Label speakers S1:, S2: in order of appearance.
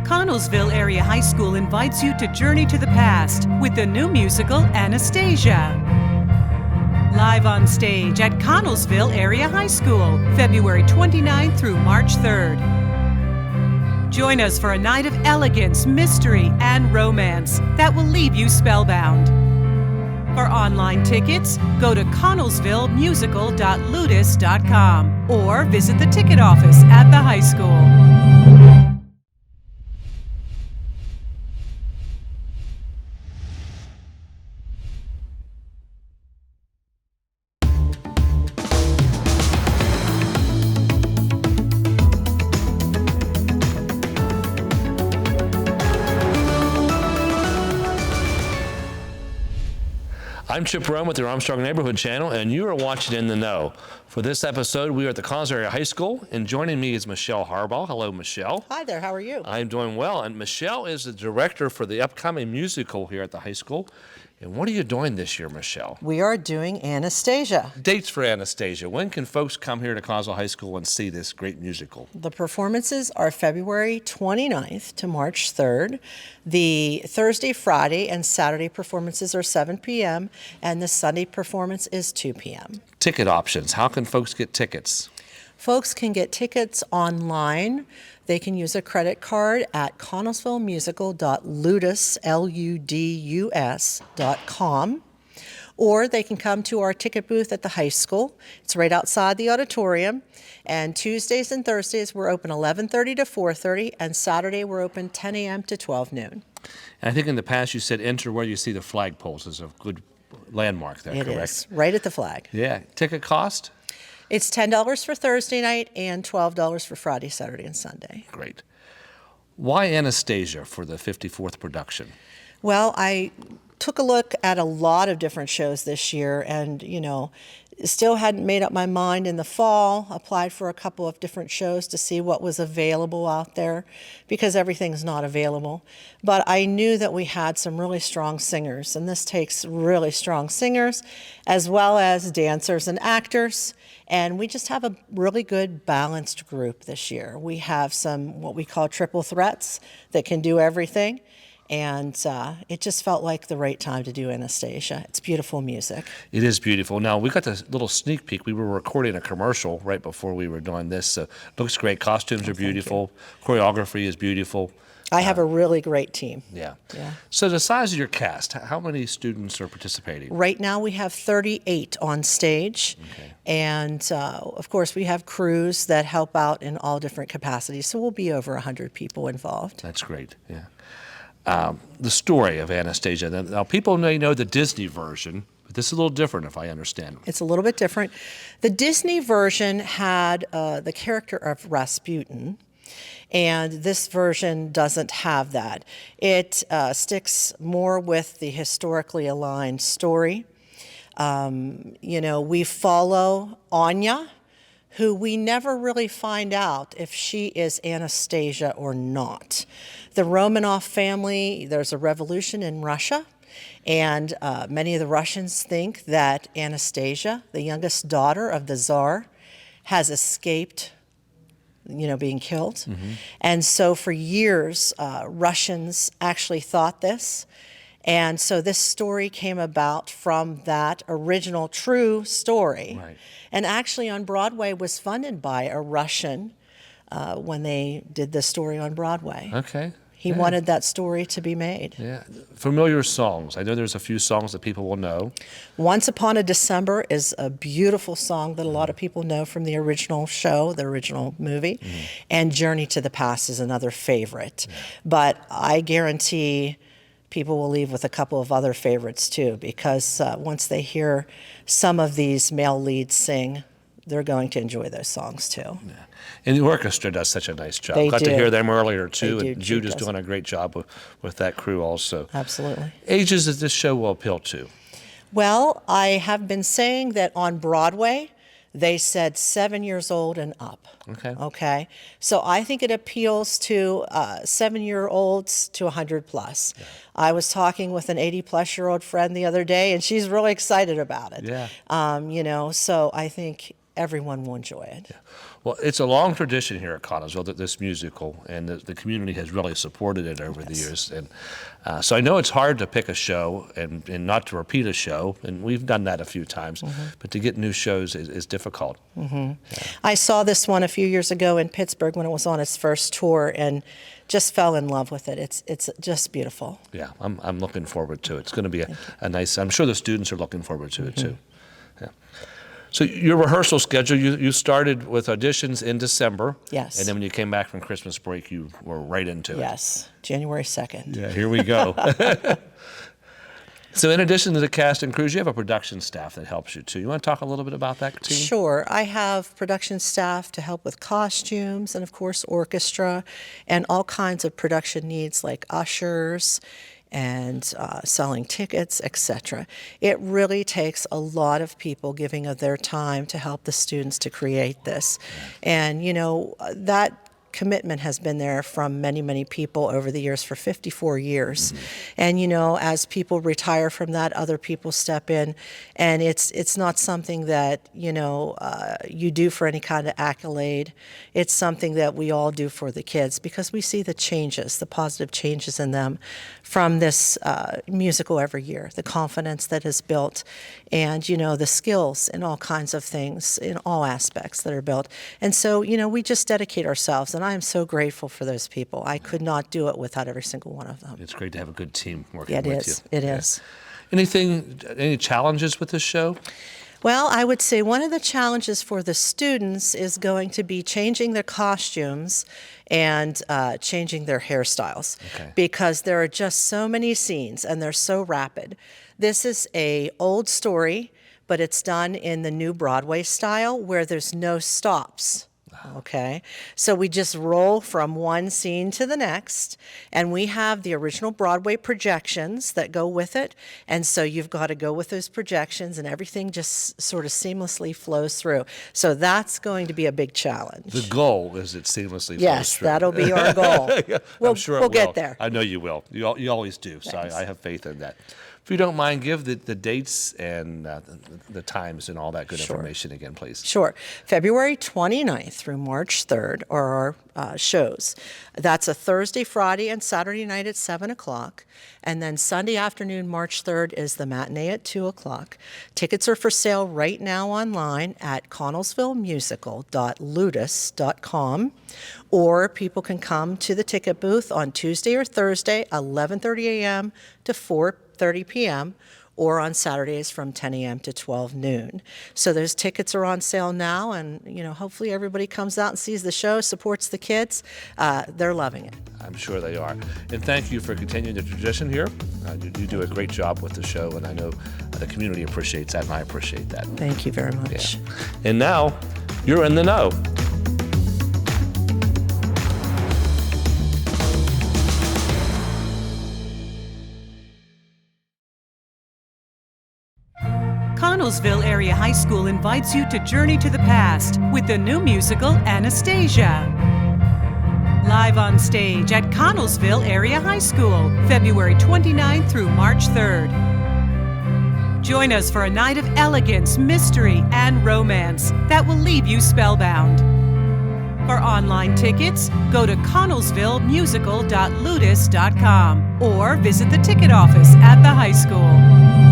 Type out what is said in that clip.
S1: Connellsville Area High School invites you to journey to the past with the new musical Anastasia. Live on stage at Connellsville Area High School, February 29th through March 3rd. Join us for a night of elegance, mystery, and romance that will leave you spellbound. For online tickets, go to connellsvillemusical.ludus.com or visit the ticket office at the high school.
S2: I'm Chip Rome with the Armstrong Neighborhood Channel, and you are watching In the Know. For this episode, we are at the Connellsville Area High School, and joining me is Marcelle Harbaugh. Hello, Marcelle.
S3: Hi there, how are you?
S2: I'm doing well, and Marcelle is the director for the upcoming musical here at the high school. And what are you doing this year, Marcelle?
S3: We are doing Anastasia.
S2: Dates for Anastasia. When can folks come here to Connellsville High School and see this great musical?
S3: The performances are February 29th to March 3rd. The Thursday, Friday, and Saturday performances are 7 p.m., and the Sunday performance is 2 p.m.
S2: Ticket options. How can folks get tickets?
S3: Folks can get tickets online. They can use a credit card at connellsvillemusical.ludus.com, or they can come to our ticket booth at the high school. It's right outside the auditorium. And Tuesdays and Thursdays we're open 11:30 to 4:30, and Saturday we're open 10 a.m. to 12 noon.
S2: And I think in the past you said enter where you see the flagpoles as a good landmark there, correct?
S3: It is, right at the flag.
S2: Yeah. Ticket cost?
S3: It's $10 for Thursday night and $12 for Friday, Saturday, and Sunday.
S2: Great. Why Anastasia for the 54th production?
S3: Well, I took a look at a lot of different shows this year and, still hadn't made up my mind in the fall. Applied for a couple of different shows to see what was available out there because everything's not available. But I knew that we had some really strong singers, and this takes really strong singers as well as dancers and actors. And we just have a really good balanced group this year. We have some what we call triple threats that can do everything. And it just felt like the right time to do Anastasia. It's beautiful music.
S2: It is beautiful. Now, we got this little sneak peek. We were recording a commercial right before we were doing this. So it looks great. Costumes are beautiful. Choreography is beautiful.
S3: I have a really great team.
S2: Yeah. So the size of your cast, how many students are participating?
S3: Right now we have 38 on stage.
S2: Okay.
S3: And, of course, we have crews that help out in all different capacities. So we'll be over 100 people involved.
S2: That's great, yeah. The story of Anastasia. Now, people may know the Disney version, but this is a little different, if I understand.
S3: It's a little bit different. The Disney version had the character of Rasputin, and this version doesn't have that. It sticks more with the historically aligned story. We follow Anya, who we never really find out if she is Anastasia or not. The Romanov family, there's a revolution in Russia, and many of the Russians think that Anastasia, the youngest daughter of the Tsar, has escaped, being killed. Mm-hmm. And so for years, Russians actually thought this. And so this story came about from that original true story.
S2: Right.
S3: And actually on Broadway was funded by a Russian when they did this story on Broadway.
S2: Okay.
S3: He wanted that story to be made.
S2: Yeah. Familiar songs. I know there's a few songs that people will know.
S3: Once Upon a December is a beautiful song that a lot of people know from the original show, the original movie. Mm-hmm. And Journey to the Past is another favorite. Yeah. But I guarantee people will leave with a couple of other favorites too, because once they hear some of these male leads sing, they're going to enjoy those songs too.
S2: Yeah. And the orchestra does such a nice job.
S3: They
S2: Got
S3: do.
S2: to hear them earlier too,
S3: They do.
S2: and Jude is doing a great job with that crew also.
S3: Absolutely.
S2: Ages that this show will appeal to?
S3: Well, I have been saying that on Broadway, they said 7 years old and up. Okay. So I think it appeals to 7-year-olds to 100 plus. Yeah. I was talking with an 80-plus-year-old friend the other day, and she's really excited about it.
S2: Yeah.
S3: So I think everyone will enjoy it.
S2: Well, it's a long tradition here at Connellsville, this musical, and the community has really supported it over the years. And so I know it's hard to pick a show and not to repeat a show, and we've done that a few times, but to get new shows is difficult.
S3: I saw this one a few years ago in Pittsburgh when it was on its first tour, and just fell in love with it. It's just beautiful.
S2: Yeah, I'm looking forward to it. It's going to be a nice, I'm sure the students are looking forward to it too. Yeah. So your rehearsal schedule, you started with auditions in December.
S3: Yes.
S2: And then when you came back from Christmas break, you were right into it.
S3: Yes, January 2nd.
S2: Yeah, here we go. So in addition to the cast and crews, you have a production staff that helps you too. You want to talk a little bit about that team?
S3: Sure. I have production staff to help with costumes and, of course, orchestra and all kinds of production needs like ushers and selling tickets, etc. It really takes a lot of people giving of their time to help the students to create this. And, that commitment has been there from many, many people over the years for 54 years. And, as people retire from that, other people step in. And it's not something that, you do for any kind of accolade. It's something that we all do for the kids because we see the changes, the positive changes in them from this musical every year, the confidence that is built and, the skills in all kinds of things, in all aspects that are built. And so, we just dedicate ourselves. And I am so grateful for those people. I could not do it without every single one of them.
S2: It's great to have a good team working with you.
S3: It is.
S2: Any challenges with this show?
S3: Well, I would say one of the challenges for the students is going to be changing their costumes and changing their hairstyles because there are just so many scenes and they're so rapid. This is an old story, but it's done in the new Broadway style where there's no stops. Okay, so we just roll from one scene to the next, and we have the original Broadway projections that go with it, and so you've got to go with those projections, and everything just sort of seamlessly flows through. So that's going to be a big challenge.
S2: The goal is it seamlessly flows
S3: Yes,
S2: through.
S3: that'll be our goal.
S2: I'm sure
S3: we'll
S2: it will.
S3: get there.
S2: I know you will. You always do, so
S3: Thanks.
S2: I have faith in that. If you don't mind, give the dates and the times and all that good information again, please.
S3: Sure. February 29th through March 3rd are our shows. That's a Thursday, Friday, and Saturday night at 7 o'clock. And then Sunday afternoon, March 3rd, is the matinee at 2 o'clock. Tickets are for sale right now online at connellsvillemusical.ludus.com. Or people can come to the ticket booth on Tuesday or Thursday, 11:30 a.m. to 4:30 p.m., or on Saturdays from 10 a.m. to 12 noon. So those tickets are on sale now, and hopefully everybody comes out and sees the show, supports the kids. They're loving it.
S2: I'm sure they are. And thank you for continuing the tradition here. You do a great job with the show, and I know the community appreciates that, and I appreciate that.
S3: Thank you very much.
S2: Yeah. And now, you're in the know.
S1: Connellsville Area High School invites you to journey to the past with the new musical Anastasia. Live on stage at Connellsville Area High School, February 29th through March 3rd. Join us for a night of elegance, mystery, and romance that will leave you spellbound. For online tickets, go to connellsvillemusical.ludus.com or visit the ticket office at the high school.